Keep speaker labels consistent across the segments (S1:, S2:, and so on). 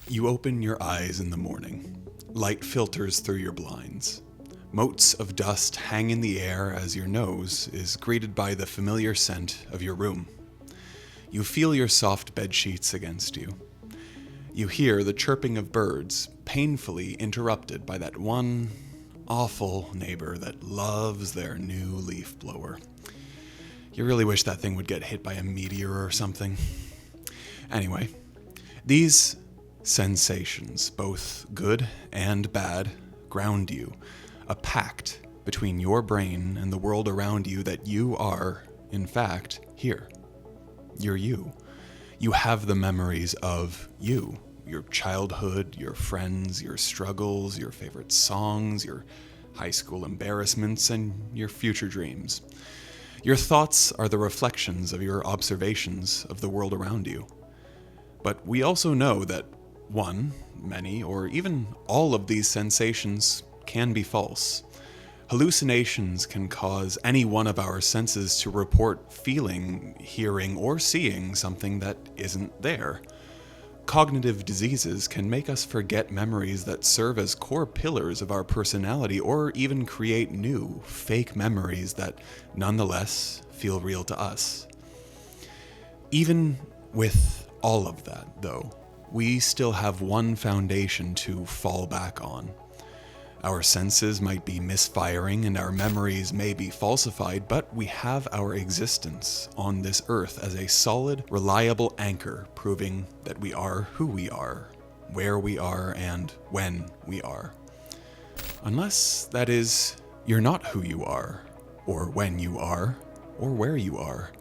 S1: You open your eyes in the morning. Light filters through your blinds. Motes of dust hang in the air as your nose is greeted by the familiar scent of your room. You feel your soft bed sheets against you. You hear the chirping of birds, painfully interrupted by that one awful neighbor that loves their new leaf blower. You really wish that thing would get hit by a meteor or something. Anyway, these sensations, both good and bad, ground you, a pact between your brain and the world around you that you are, in fact, here. You're you. You have the memories of you, your childhood, your friends, your struggles, your favorite songs, your high school embarrassments, and your future dreams. Your thoughts are the reflections of your observations of the world around you. But we also know that one, many, or even all of these sensations can be false. Hallucinations can cause any one of our senses to report feeling, hearing, or seeing something that isn't there. Cognitive diseases can make us forget memories that serve as core pillars of our personality, or even create new, fake memories that nonetheless feel real to us. Even with all of that, though, we still have one foundation to fall back on. Our senses might be misfiring and our memories may be falsified, but we have our existence on this earth as a solid, reliable anchor proving that we are who we are, where we are, and when we are. Unless, that is, you're not who you are, or when you are, or where you are.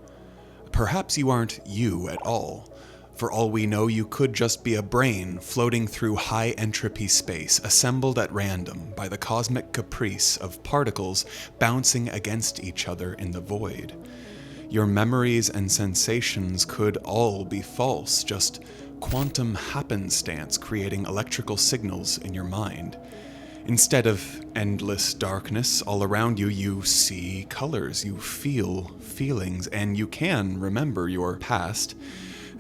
S1: Perhaps you aren't you at all. For all we know, you could just be a brain floating through high entropy space, assembled at random by the cosmic caprice of particles bouncing against each other in the void. Your memories and sensations could all be false, just quantum happenstance creating electrical signals in your mind. Instead of endless darkness all around you, you see colors, you feel feelings, and you can remember your past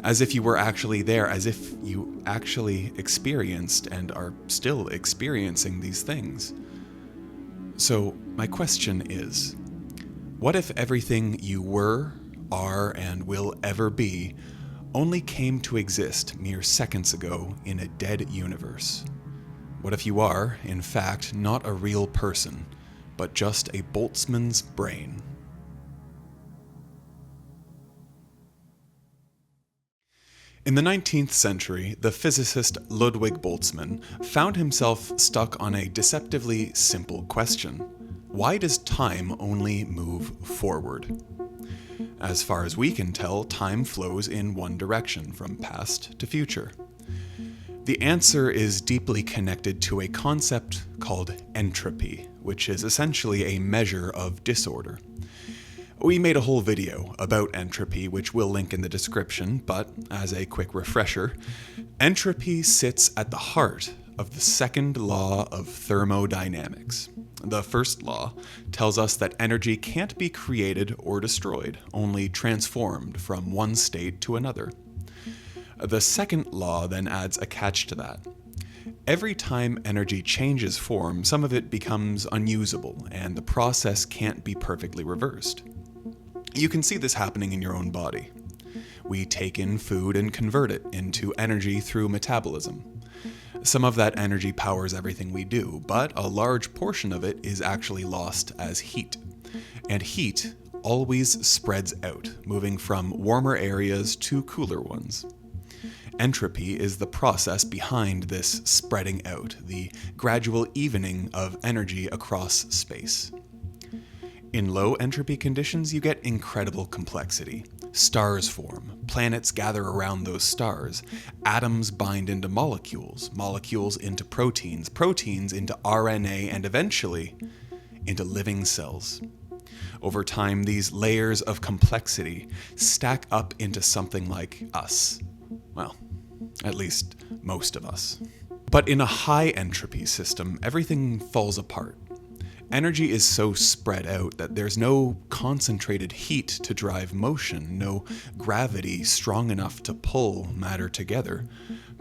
S1: as if you were actually there, as if you actually experienced and are still experiencing these things. So my question is, what if everything you were, are, and will ever be only came to exist mere seconds ago in a dead universe? What if you are, in fact, not a real person, but just a Boltzmann's brain? In the 19th century, the physicist Ludwig Boltzmann found himself stuck on a deceptively simple question. Why does time only move forward? As far as we can tell, time flows in one direction, from past to future. The answer is deeply connected to a concept called entropy, which is essentially a measure of disorder. We made a whole video about entropy, which we'll link in the description, but as a quick refresher, entropy sits at the heart of the second law of thermodynamics. The first law tells us that energy can't be created or destroyed, only transformed from one state to another. The second law then adds a catch to that. Every time energy changes form, some of it becomes unusable, and the process can't be perfectly reversed. You can see this happening in your own body. We take in food and convert it into energy through metabolism. Some of that energy powers everything we do, but a large portion of it is actually lost as heat. And heat always spreads out, moving from warmer areas to cooler ones. Entropy is the process behind this spreading out, the gradual evening of energy across space. In low entropy conditions, you get incredible complexity. Stars form, planets gather around those stars, atoms bind into molecules, molecules into proteins, proteins into RNA, and eventually into living cells. Over time, these layers of complexity stack up into something like us. Well, at least most of us. But in a high entropy system, everything falls apart. Energy is so spread out that there's no concentrated heat to drive motion, no gravity strong enough to pull matter together.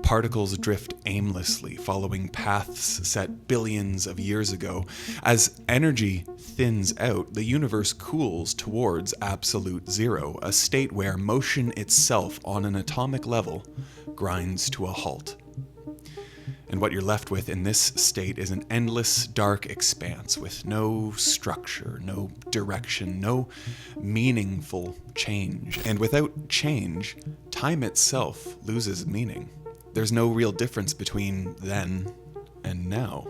S1: Particles drift aimlessly, following paths set billions of years ago. As energy thins out, the universe cools towards absolute zero, a state where motion itself on an atomic level grinds to a halt. And what you're left with in this state is an endless dark expanse with no structure, no direction, no meaningful change. And without change, time itself loses meaning. There's no real difference between then and now.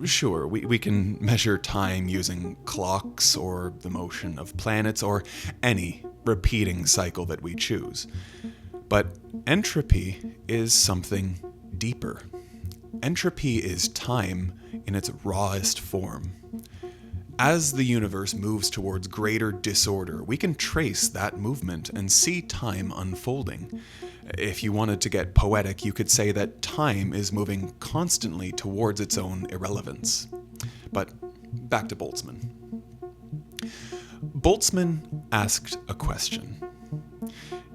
S1: Sure, we can measure time using clocks or the motion of planets or any repeating cycle that we choose. But entropy is something deeper. Entropy is time in its rawest form. As the universe moves towards greater disorder, we can trace that movement and see time unfolding. If you wanted to get poetic, you could say that time is moving constantly towards its own irrelevance. But back to Boltzmann. Boltzmann asked a question.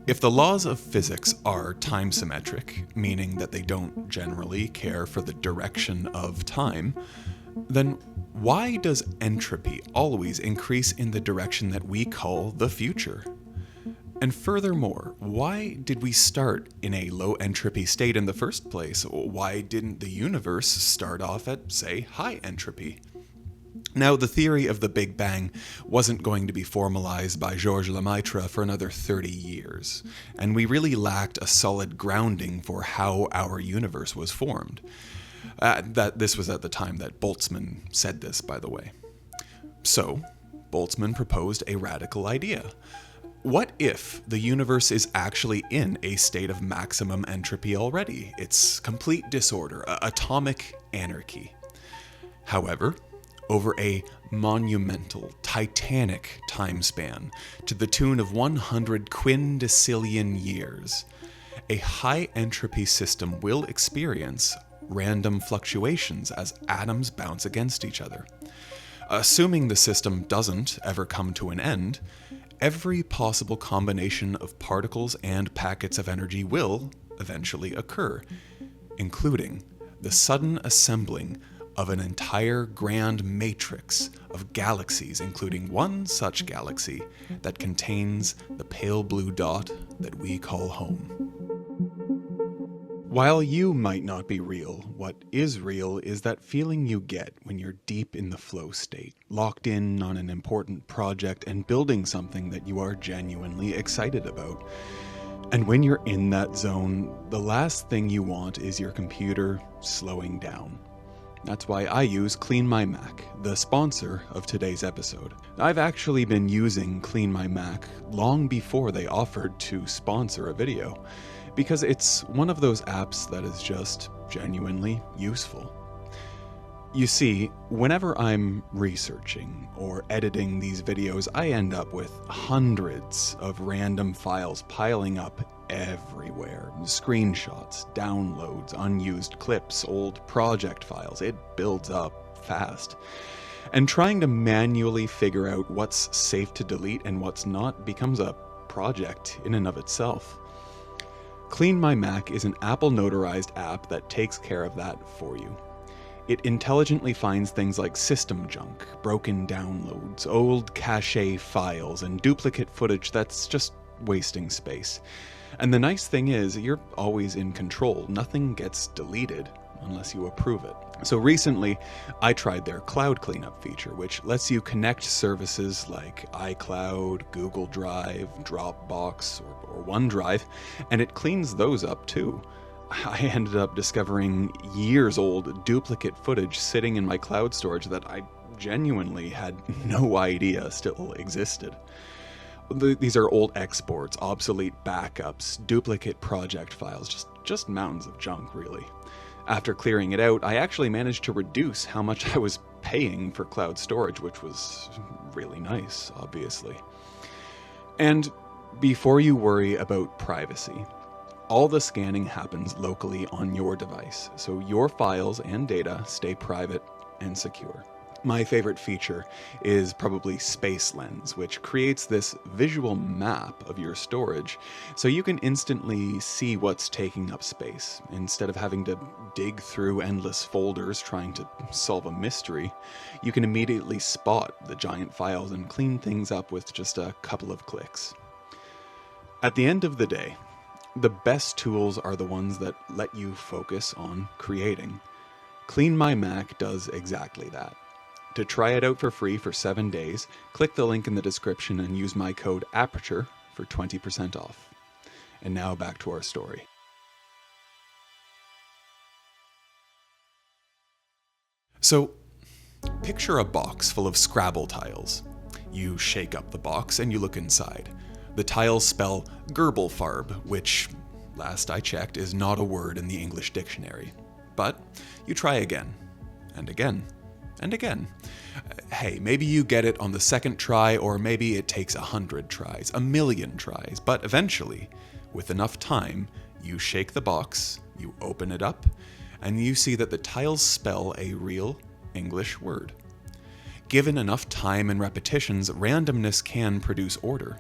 S1: If the laws of physics are time-symmetric, meaning that they don't generally care for the direction of time, then why does entropy always increase in the direction that we call the future? And furthermore, why did we start in a low entropy state in the first place? Why didn't the universe start off at, say, high entropy? Now, the theory of the Big Bang wasn't going to be formalized by Georges Lemaitre for another 30 years, and we really lacked a solid grounding for how our universe was formed. This was at the time that Boltzmann said this, by the way. So, Boltzmann proposed a radical idea. What if the universe is actually in a state of maximum entropy already? It's complete disorder, atomic anarchy. However, over a monumental, titanic time span, to the tune of 100 quindecillion years, a high entropy system will experience random fluctuations as atoms bounce against each other. Assuming the system doesn't ever come to an end, every possible combination of particles and packets of energy will eventually occur, including the sudden assembling of an entire grand matrix of galaxies, including one such galaxy that contains the pale blue dot that we call home. While you might not be real, what is real is that feeling you get when you're deep in the flow state, locked in on an important project and building something that you are genuinely excited about. And when you're in that zone, the last thing you want is your computer slowing down. That's why I use Clean My Mac, the sponsor of today's episode. I've actually been using Clean My Mac long before they offered to sponsor a video, because it's one of those apps that is just genuinely useful. You see, whenever I'm researching or editing these videos, I end up with hundreds of random files piling up everywhere. Screenshots, downloads, unused clips, old project files. It builds up fast. And trying to manually figure out what's safe to delete and what's not becomes a project in and of itself. Clean My Mac is an Apple notarized app that takes care of that for you. It intelligently finds things like system junk, broken downloads, old cache files, and duplicate footage that's just wasting space. And the nice thing is, you're always in control. Nothing gets deleted unless you approve it. So recently, I tried their cloud cleanup feature, which lets you connect services like iCloud, Google Drive, Dropbox, or OneDrive, and it cleans those up too. I ended up discovering years-old duplicate footage sitting in my cloud storage that I genuinely had no idea still existed. These are old exports, obsolete backups, duplicate project files, just mountains of junk, really. After clearing it out, I actually managed to reduce how much I was paying for cloud storage, which was really nice, obviously. And before you worry about privacy, all the scanning happens locally on your device, so your files and data stay private and secure. My favorite feature is probably Space Lens, which creates this visual map of your storage so you can instantly see what's taking up space. Instead of having to dig through endless folders trying to solve a mystery, you can immediately spot the giant files and clean things up with just a couple of clicks. At the end of the day, the best tools are the ones that let you focus on creating. Clean My Mac does exactly that. To try it out for free for 7 days, click the link in the description and use my code Aperture for 20% off. And now back to our story. So, picture a box full of Scrabble tiles. You shake up the box and you look inside. The tiles spell Gerbilfarb, which, last I checked, is not a word in the English dictionary. But you try again, and again, and again. Hey, maybe you get it on the second try, or maybe it takes 100 tries, 1,000,000 tries, but eventually, with enough time, you shake the box, you open it up, and you see that the tiles spell a real English word. Given enough time and repetitions, randomness can produce order.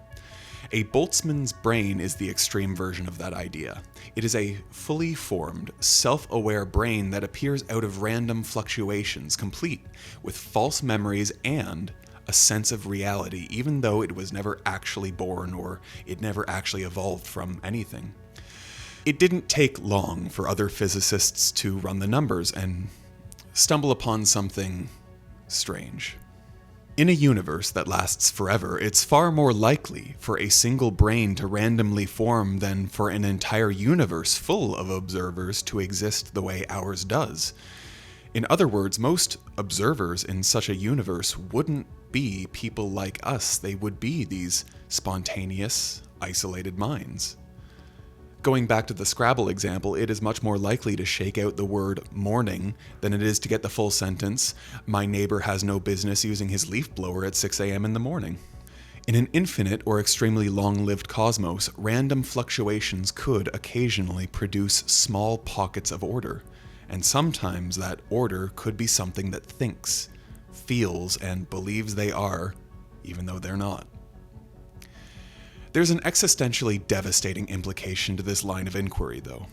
S1: A Boltzmann's brain is the extreme version of that idea. It is a fully formed, self-aware brain that appears out of random fluctuations, complete with false memories and a sense of reality, even though it was never actually born or it never actually evolved from anything. It didn't take long for other physicists to run the numbers and stumble upon something strange. In a universe that lasts forever, it's far more likely for a single brain to randomly form than for an entire universe full of observers to exist the way ours does. In other words, most observers in such a universe wouldn't be people like us. They would be these spontaneous, isolated minds. Going back to the Scrabble example, it is much more likely to shake out the word morning than it is to get the full sentence, my neighbor has no business using his leaf blower at 6 a.m. in the morning. In an infinite or extremely long-lived cosmos, random fluctuations could occasionally produce small pockets of order, and sometimes that order could be something that thinks, feels, and believes they are, even though they're not. There's an existentially devastating implication to this line of inquiry, though.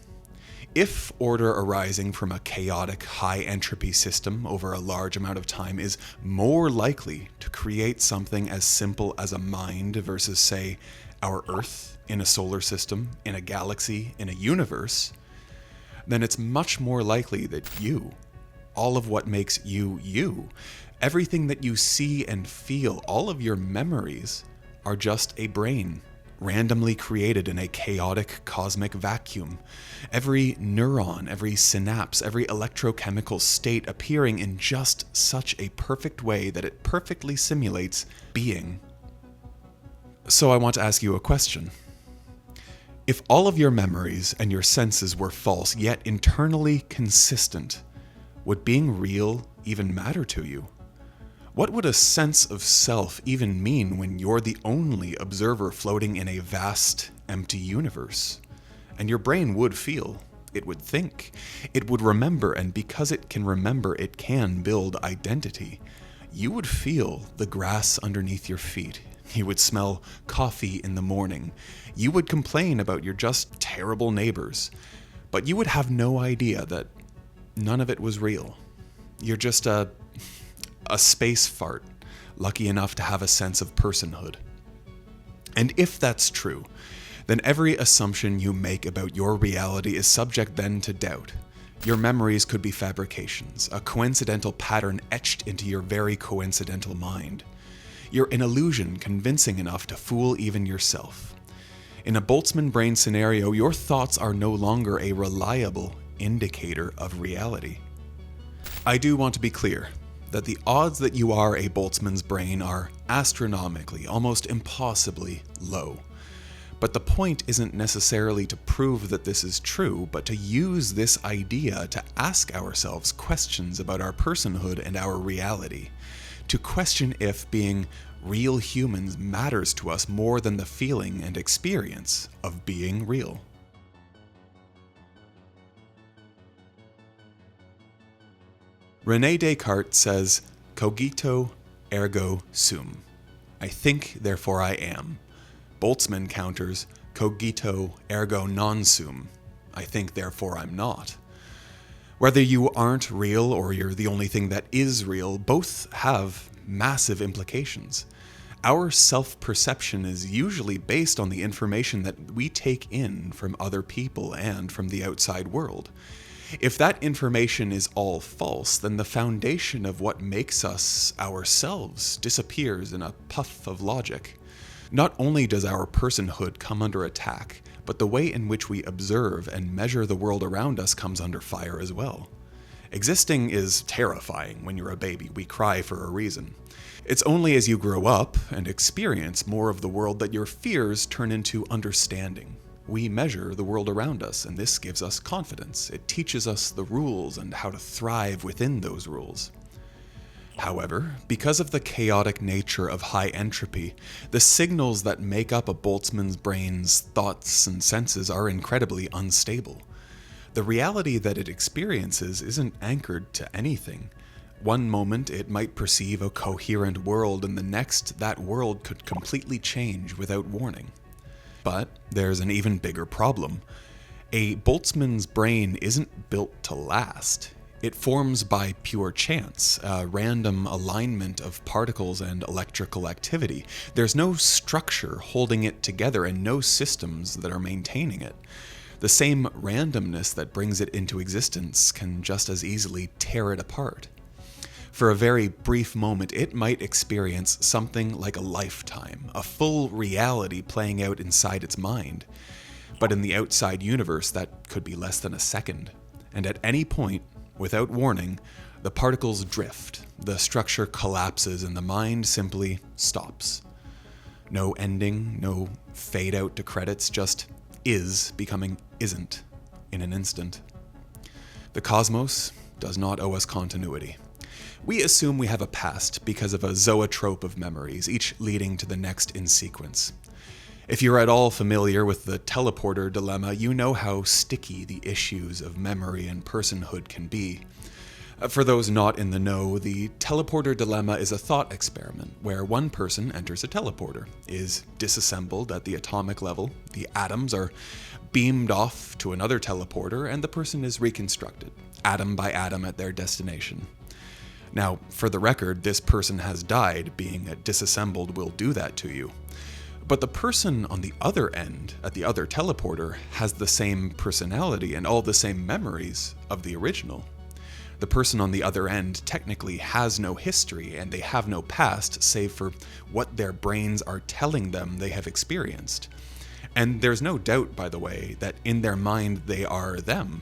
S1: If order arising from a chaotic, high-entropy system over a large amount of time is more likely to create something as simple as a mind versus, say, our Earth in a solar system, in a galaxy, in a universe, then it's much more likely that you, all of what makes you you, everything that you see and feel, all of your memories, are just a brain, randomly created in a chaotic cosmic vacuum. Every neuron, every synapse, every electrochemical state appearing in just such a perfect way that it perfectly simulates being. So I want to ask you a question. If all of your memories and your senses were false, yet internally consistent, would being real even matter to you? What would a sense of self even mean when you're the only observer floating in a vast, empty universe? And your brain would feel, it would think, it would remember, and because it can remember, it can build identity. You would feel the grass underneath your feet. You would smell coffee in the morning. You would complain about your just terrible neighbors. But you would have no idea that none of it was real. You're just a space fart, lucky enough to have a sense of personhood. And if that's true, then every assumption you make about your reality is subject then to doubt. Your memories could be fabrications, a coincidental pattern etched into your very coincidental mind. You're an illusion convincing enough to fool even yourself. In a Boltzmann brain scenario, your thoughts are no longer a reliable indicator of reality. I do want to be clear that the odds that you are a Boltzmann's brain are astronomically, almost impossibly low. But the point isn't necessarily to prove that this is true, but to use this idea to ask ourselves questions about our personhood and our reality. To question if being real humans matters to us more than the feeling and experience of being real. René Descartes says, Cogito ergo sum. I think, therefore I am. Boltzmann counters cogito ergo non sum. I think, therefore I'm not. Whether you aren't real or you're the only thing that is real, both have massive implications. Our self-perception is usually based on the information that we take in from other people and from the outside world. If that information is all false, then the foundation of what makes us ourselves disappears in a puff of logic. Not only does our personhood come under attack, but the way in which we observe and measure the world around us comes under fire as well. Existing is terrifying when you're a baby. We cry for a reason. It's only as you grow up and experience more of the world that your fears turn into understanding. We measure the world around us, and this gives us confidence. It teaches us the rules and how to thrive within those rules. However, because of the chaotic nature of high entropy, the signals that make up a Boltzmann's brain's thoughts and senses are incredibly unstable. The reality that it experiences isn't anchored to anything. One moment it might perceive a coherent world, and the next that world could completely change without warning. But there's an even bigger problem. A Boltzmann's brain isn't built to last. It forms by pure chance, a random alignment of particles and electrical activity. There's no structure holding it together and no systems that are maintaining it. The same randomness that brings it into existence can just as easily tear it apart. For a very brief moment, it might experience something like a lifetime, a full reality playing out inside its mind. But in the outside universe, that could be less than a second. And at any point, without warning, the particles drift, the structure collapses, and the mind simply stops. No ending, no fade out to credits, just is becoming isn't in an instant. The cosmos does not owe us continuity. We assume we have a past because of a zoetrope of memories, each leading to the next in sequence. If you're at all familiar with the teleporter dilemma, you know how sticky the issues of memory and personhood can be. For those not in the know, the teleporter dilemma is a thought experiment where one person enters a teleporter, is disassembled at the atomic level, the atoms are beamed off to another teleporter, and the person is reconstructed, atom by atom at their destination. Now, for the record, this person has died. Being disassembled will do that to you. But the person on the other end, at the other teleporter, has the same personality and all the same memories of the original. The person on the other end technically has no history and they have no past save for what their brains are telling them they have experienced. And there's no doubt, by the way, that in their mind they are them,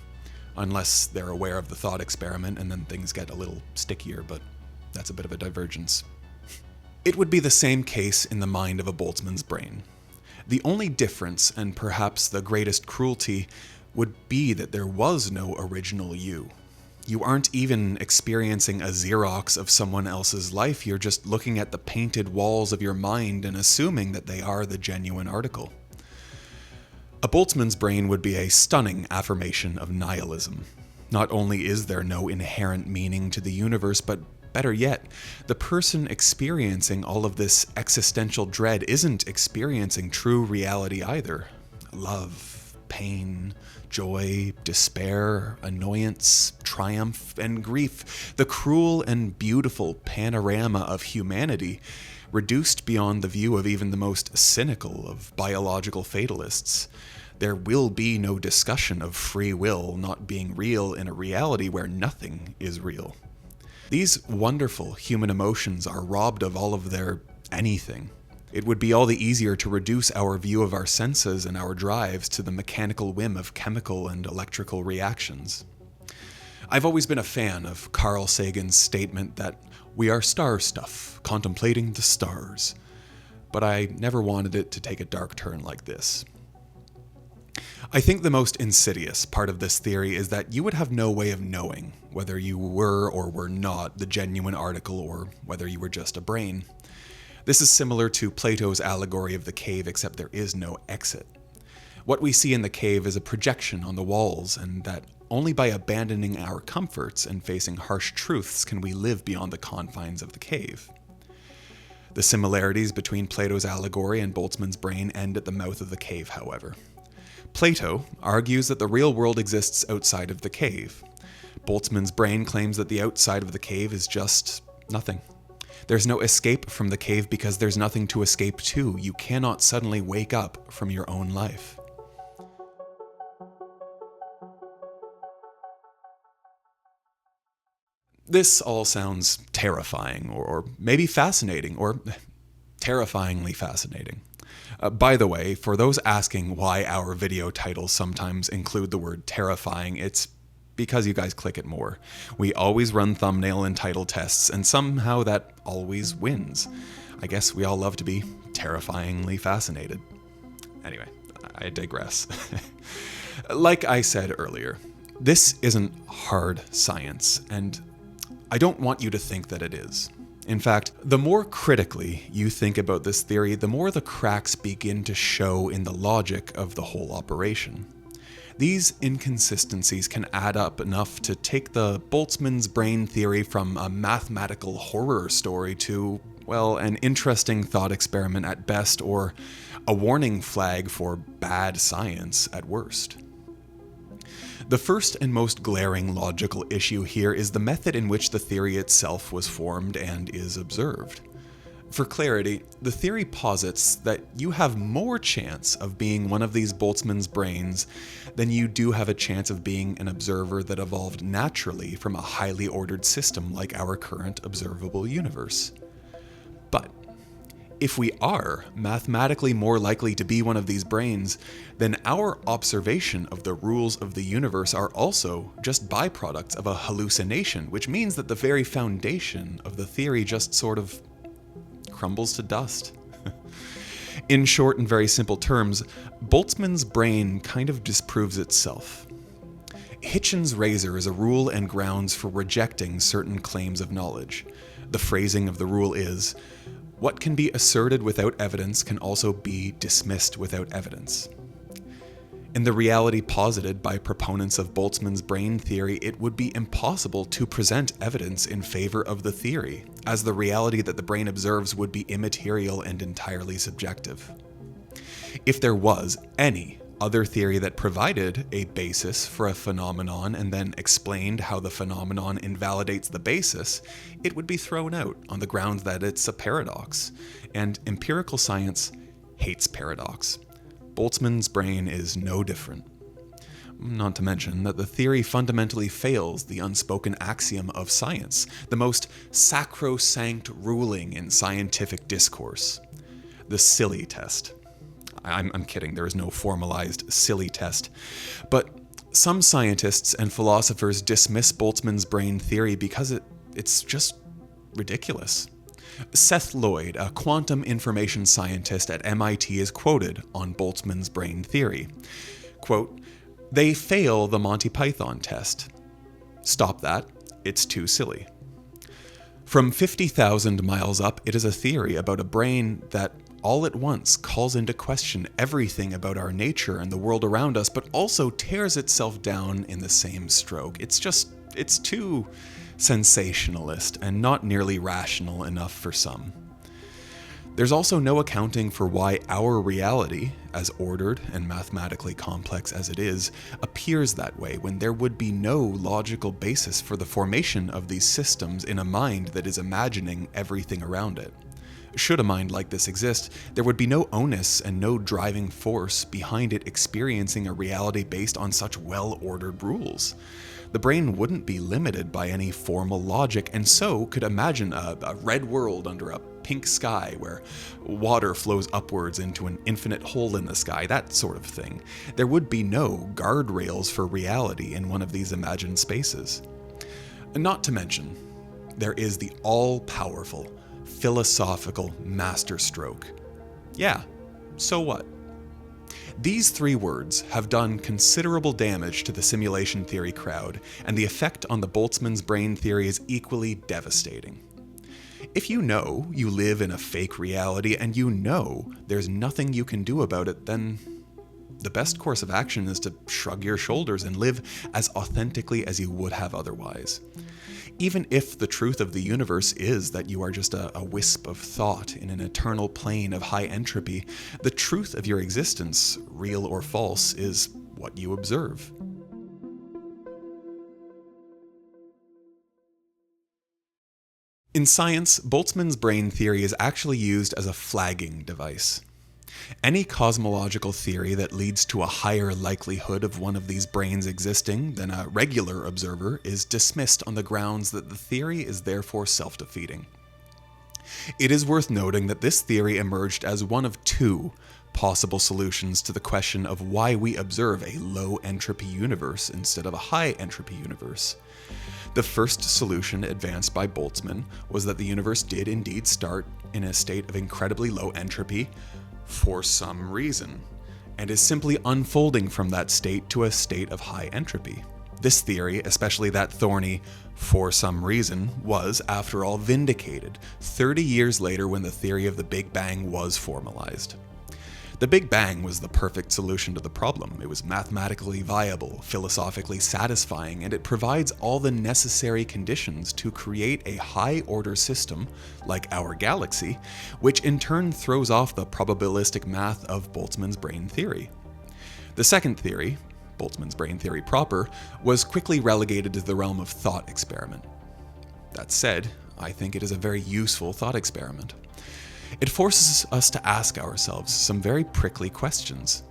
S1: unless they're aware of the thought experiment and then things get a little stickier, but that's a bit of a divergence. It would be the same case in the mind of a Boltzmann's brain. The only difference, and perhaps the greatest cruelty, would be that there was no original you. You aren't even experiencing a Xerox of someone else's life, you're just looking at the painted walls of your mind and assuming that they are the genuine article. A Boltzmann's brain would be a stunning affirmation of nihilism. Not only is there no inherent meaning to the universe, but better yet, the person experiencing all of this existential dread isn't experiencing true reality either. Love, pain, joy, despair, annoyance, triumph, and grief, the cruel and beautiful panorama of humanity, reduced beyond the view of even the most cynical of biological fatalists. There will be no discussion of free will not being real in a reality where nothing is real. These wonderful human emotions are robbed of all of their anything. It would be all the easier to reduce our view of our senses and our drives to the mechanical whim of chemical and electrical reactions. I've always been a fan of Carl Sagan's statement that we are star stuff, contemplating the stars, but I never wanted it to take a dark turn like this. I think the most insidious part of this theory is that you would have no way of knowing whether you were or were not the genuine article or whether you were just a brain. This is similar to Plato's allegory of the cave, except there is no exit. What we see in the cave is a projection on the walls, and that only by abandoning our comforts and facing harsh truths can we live beyond the confines of the cave. The similarities between Plato's allegory and Boltzmann's brain end at the mouth of the cave, however. Plato argues that the real world exists outside of the cave. Boltzmann's brain claims that the outside of the cave is just nothing. There's no escape from the cave because there's nothing to escape to. You cannot suddenly wake up from your own life. This all sounds terrifying, or maybe fascinating, or terrifyingly fascinating. By the way, for those asking why our video titles sometimes include the word terrifying, it's because you guys click it more. We always run thumbnail and title tests, and somehow that always wins. I guess we all love to be terrifyingly fascinated. Anyway, I digress. Like I said earlier, this isn't hard science, and I don't want you to think that it is. In fact, the more critically you think about this theory, the more the cracks begin to show in the logic of the whole operation. These inconsistencies can add up enough to take the Boltzmann's brain theory from a mathematical horror story to, well, an interesting thought experiment at best, or a warning flag for bad science at worst. The first and most glaring logical issue here is the method in which the theory itself was formed and is observed. For clarity, the theory posits that you have more chance of being one of these Boltzmann's brains than you do have a chance of being an observer that evolved naturally from a highly ordered system like our current observable universe. But if we are mathematically more likely to be one of these brains, then our observation of the rules of the universe are also just byproducts of a hallucination, which means that the very foundation of the theory just sort of crumbles to dust. In short and very simple terms, Boltzmann's brain kind of disproves itself. Hitchin's razor is a rule and grounds for rejecting certain claims of knowledge. The phrasing of the rule is, what can be asserted without evidence can also be dismissed without evidence. In the reality posited by proponents of Boltzmann's brain theory, it would be impossible to present evidence in favor of the theory, as the reality that the brain observes would be immaterial and entirely subjective. If there was any other theory that provided a basis for a phenomenon and then explained how the phenomenon invalidates the basis, it would be thrown out on the grounds that it's a paradox, and empirical science hates paradox. Boltzmann's brain is no different. Not to mention that the theory fundamentally fails the unspoken axiom of science, the most sacrosanct ruling in scientific discourse, the silly test. I'm kidding, there is no formalized silly test. But some scientists and philosophers dismiss Boltzmann's brain theory because it's just ridiculous. Seth Lloyd, a quantum information scientist at MIT, is quoted on Boltzmann's brain theory. Quote, "They fail the Monty Python test. Stop that, it's too silly." From 50,000 miles up, it is a theory about a brain that all at once calls into question everything about our nature and the world around us, but also tears itself down in the same stroke. It's too sensationalist and not nearly rational enough for some. There's also no accounting for why our reality, as ordered and mathematically complex as it is, appears that way when there would be no logical basis for the formation of these systems in a mind that is imagining everything around it. Should a mind like this exist, there would be no onus and no driving force behind it experiencing a reality based on such well-ordered rules. The brain wouldn't be limited by any formal logic, and so could imagine a red world under a pink sky where water flows upwards into an infinite hole in the sky, that sort of thing. There would be no guardrails for reality in one of these imagined spaces. Not to mention, there is the all-powerful, philosophical masterstroke. Yeah, so what? These three words have done considerable damage to the simulation theory crowd, and the effect on the Boltzmann's brain theory is equally devastating. If you know you live in a fake reality and you know there's nothing you can do about it, then The best course of action is to shrug your shoulders and live as authentically as you would have otherwise. Even if the truth of the universe is that you are just a wisp of thought in an eternal plane of high entropy, the truth of your existence, real or false, is what you observe. In science, Boltzmann's brain theory is actually used as a flagging device. Any cosmological theory that leads to a higher likelihood of one of these brains existing than a regular observer is dismissed on the grounds that the theory is therefore self-defeating. It is worth noting that this theory emerged as one of two possible solutions to the question of why we observe a low entropy universe instead of a high entropy universe. The first solution advanced by Boltzmann was that the universe did indeed start in a state of incredibly low entropy for some reason, and is simply unfolding from that state to a state of high entropy. This theory, especially that thorny "for some reason," was, after all, vindicated 30 years later when the theory of the Big Bang was formalized. The Big Bang was the perfect solution to the problem. It was mathematically viable, philosophically satisfying, and it provides all the necessary conditions to create a high-order system, like our galaxy, which in turn throws off the probabilistic math of Boltzmann's brain theory. The second theory, Boltzmann's brain theory proper, was quickly relegated to the realm of thought experiment. That said, I think it is a very useful thought experiment. It forces us to ask ourselves some very prickly questions.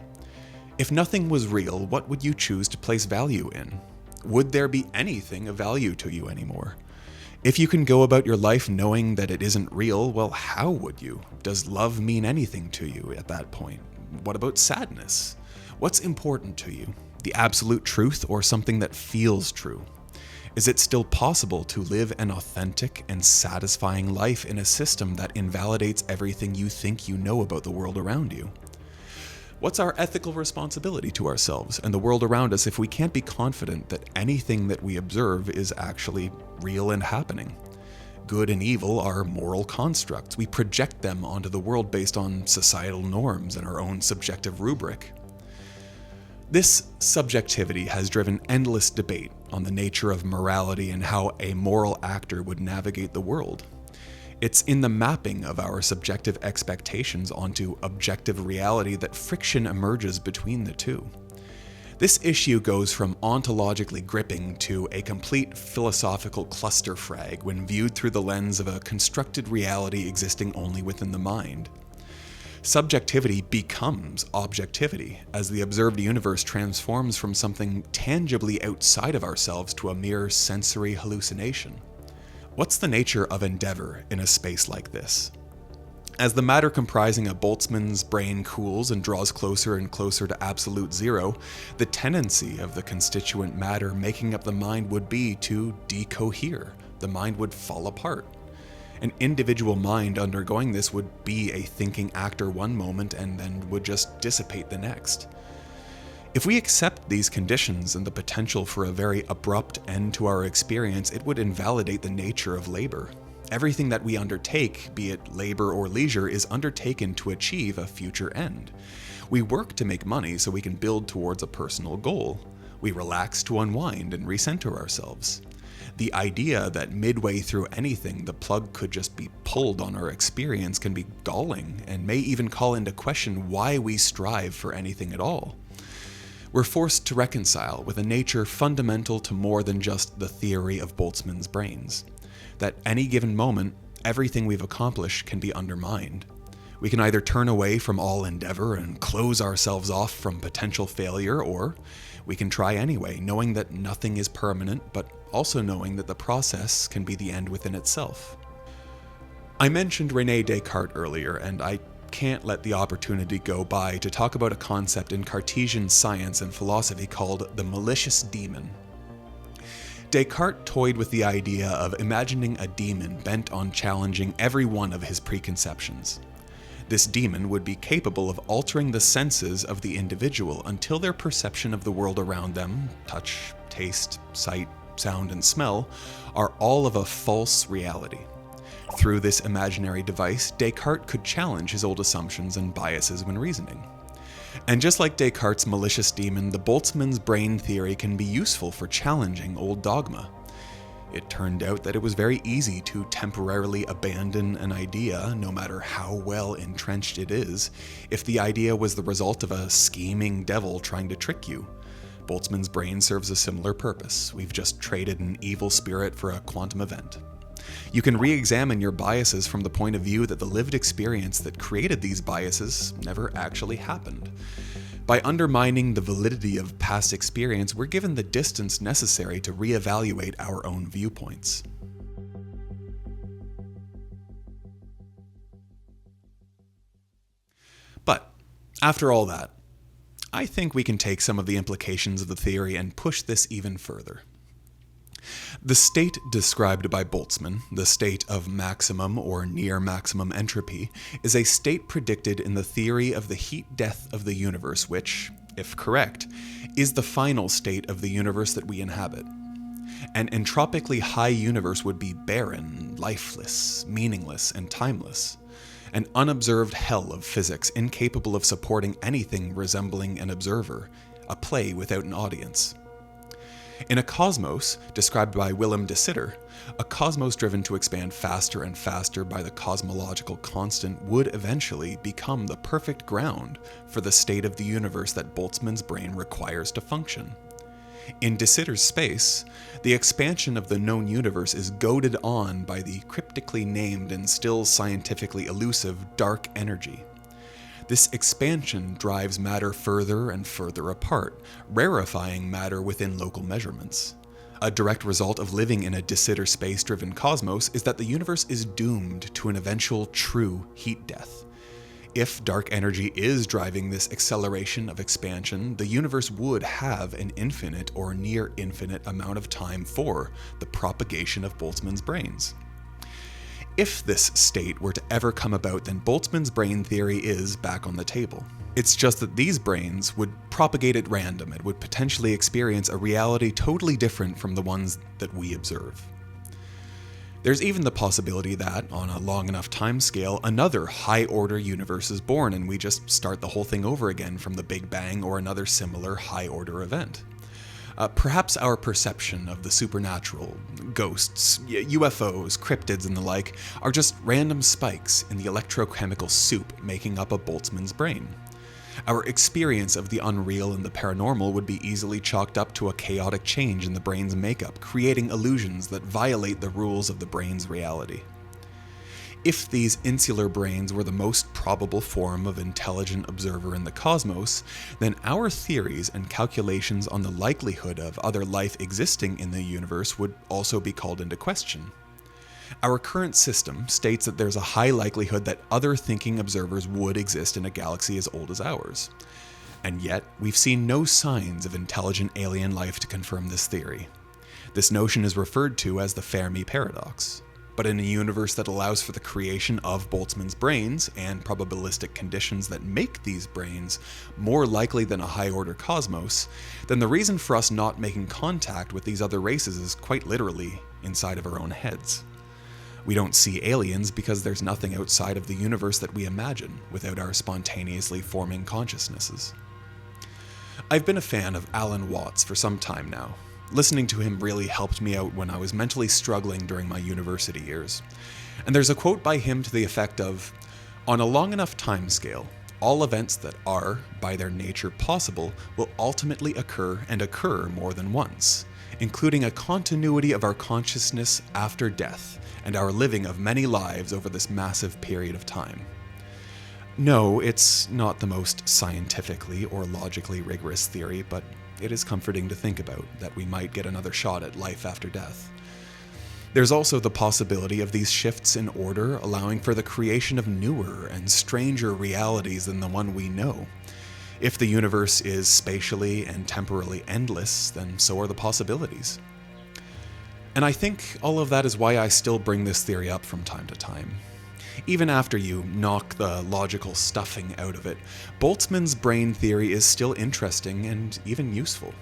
S1: If nothing was real, what would you choose to place value in? Would there be anything of value to you anymore? If you can go about your life knowing that it isn't real, well, how would you? Does love mean anything to you at that point? What about sadness? What's important to you? The absolute truth or something that feels true? Is it still possible to live an authentic and satisfying life in a system that invalidates everything you think you know about the world around you? What's our ethical responsibility to ourselves and the world around us if we can't be confident that anything that we observe is actually real and happening? Good and evil are moral constructs. We project them onto the world based on societal norms and our own subjective rubric. This subjectivity has driven endless debate on the nature of morality and how a moral actor would navigate the world. It's in the mapping of our subjective expectations onto objective reality that friction emerges between the two. This issue goes from ontologically gripping to a complete philosophical cluster frag when viewed through the lens of a constructed reality existing only within the mind. Subjectivity becomes objectivity as the observed universe transforms from something tangibly outside of ourselves to a mere sensory hallucination. What's the nature of endeavor in a space like this? As the matter comprising a Boltzmann's brain cools and draws closer and closer to absolute zero, the tendency of the constituent matter making up the mind would be to decohere. The mind would fall apart. An individual mind undergoing this would be a thinking actor one moment and then would just dissipate the next. If we accept these conditions and the potential for a very abrupt end to our experience, it would invalidate the nature of labor. Everything that we undertake, be it labor or leisure, is undertaken to achieve a future end. We work to make money so we can build towards a personal goal. We relax to unwind and recenter ourselves. The idea that midway through anything the plug could just be pulled on our experience can be galling and may even call into question why we strive for anything at all. We're forced to reconcile with a nature fundamental to more than just the theory of Boltzmann's brains. That any given moment, everything we've accomplished can be undermined. We can either turn away from all endeavor and close ourselves off from potential failure, or we can try anyway, knowing that nothing is permanent, but also knowing that the process can be the end within itself. I mentioned René Descartes earlier, and I can't let the opportunity go by to talk about a concept in Cartesian science and philosophy called the malicious demon. Descartes toyed with the idea of imagining a demon bent on challenging every one of his preconceptions. This demon would be capable of altering the senses of the individual until their perception of the world around them, touch, taste, sight, sound, and smell, are all of a false reality. Through this imaginary device, Descartes could challenge his old assumptions and biases when reasoning. And just like Descartes' malicious demon, the Boltzmann's brain theory can be useful for challenging old dogma. It turned out that it was very easy to temporarily abandon an idea, no matter how well entrenched it is, if the idea was the result of a scheming devil trying to trick you. Boltzmann's brain serves a similar purpose. We've just traded an evil spirit for a quantum event. You can re-examine your biases from the point of view that the lived experience that created these biases never actually happened. By undermining the validity of past experience, we're given the distance necessary to reevaluate our own viewpoints. But, after all that, I think we can take some of the implications of the theory and push this even further. The state described by Boltzmann, the state of maximum or near maximum entropy, is a state predicted in the theory of the heat death of the universe which, if correct, is the final state of the universe that we inhabit. An entropically high universe would be barren, lifeless, meaningless, and timeless. An unobserved hell of physics incapable of supporting anything resembling an observer, a play without an audience. In a cosmos, described by Willem de Sitter, a cosmos driven to expand faster and faster by the cosmological constant would eventually become the perfect ground for the state of the universe that Boltzmann's brain requires to function. In de Sitter's space, the expansion of the known universe is goaded on by the cryptically named and still scientifically elusive dark energy. This expansion drives matter further and further apart, rarefying matter within local measurements. A direct result of living in a de Sitter space-driven cosmos is that the universe is doomed to an eventual true heat death. If dark energy is driving this acceleration of expansion, the universe would have an infinite or near infinite amount of time for the propagation of Boltzmann's brains. If this state were to ever come about, then Boltzmann's brain theory is back on the table. It's just that these brains would propagate at random and would potentially experience a reality totally different from the ones that we observe. There's even the possibility that, on a long enough timescale, another high-order universe is born and we just start the whole thing over again from the Big Bang or another similar high-order event. Perhaps our perception of the supernatural, ghosts, UFOs, cryptids, and the like are just random spikes in the electrochemical soup making up a Boltzmann's brain. Our experience of the unreal and the paranormal would be easily chalked up to a chaotic change in the brain's makeup, creating illusions that violate the rules of the brain's reality. If these insular brains were the most probable form of intelligent observer in the cosmos, then our theories and calculations on the likelihood of other life existing in the universe would also be called into question. Our current system states that there's a high likelihood that other thinking observers would exist in a galaxy as old as ours. And yet, we've seen no signs of intelligent alien life to confirm this theory. This notion is referred to as the Fermi paradox. But in a universe that allows for the creation of Boltzmann's brains and probabilistic conditions that make these brains more likely than a high-order cosmos, then the reason for us not making contact with these other races is quite literally inside of our own heads. We don't see aliens because there's nothing outside of the universe that we imagine without our spontaneously forming consciousnesses. I've been a fan of Alan Watts for some time now. Listening to him really helped me out when I was mentally struggling during my university years. And there's a quote by him to the effect of, "On a long enough time scale, all events that are, by their nature, possible will ultimately occur and occur more than once, including a continuity of our consciousness after death and our living of many lives over this massive period of time." No, it's not the most scientifically or logically rigorous theory, but it is comforting to think about that we might get another shot at life after death. There's also the possibility of these shifts in order allowing for the creation of newer and stranger realities than the one we know. If the universe is spatially and temporally endless, then so are the possibilities. And I think all of that is why I still bring this theory up from time to time. Even after you knock the logical stuffing out of it, Boltzmann's brain theory is still interesting and even useful.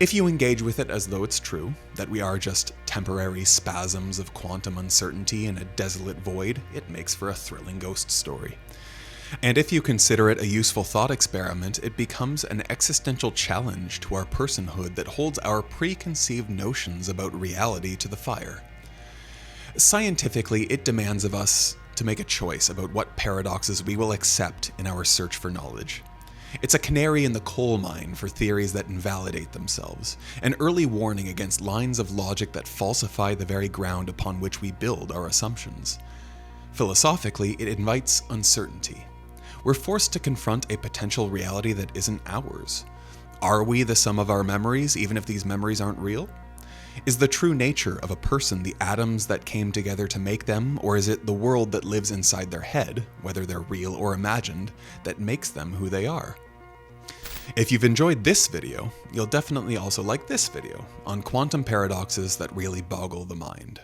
S1: If you engage with it as though it's true, that we are just temporary spasms of quantum uncertainty in a desolate void, it makes for a thrilling ghost story. And if you consider it a useful thought experiment, it becomes an existential challenge to our personhood that holds our preconceived notions about reality to the fire. Scientifically, it demands of us to make a choice about what paradoxes we will accept in our search for knowledge. It's a canary in the coal mine for theories that invalidate themselves, an early warning against lines of logic that falsify the very ground upon which we build our assumptions. Philosophically, it invites uncertainty. We're forced to confront a potential reality that isn't ours. Are we the sum of our memories, even if these memories aren't real? Is the true nature of a person the atoms that came together to make them, or is it the world that lives inside their head, whether they're real or imagined, that makes them who they are? If you've enjoyed this video, you'll definitely also like this video on quantum paradoxes that really boggle the mind.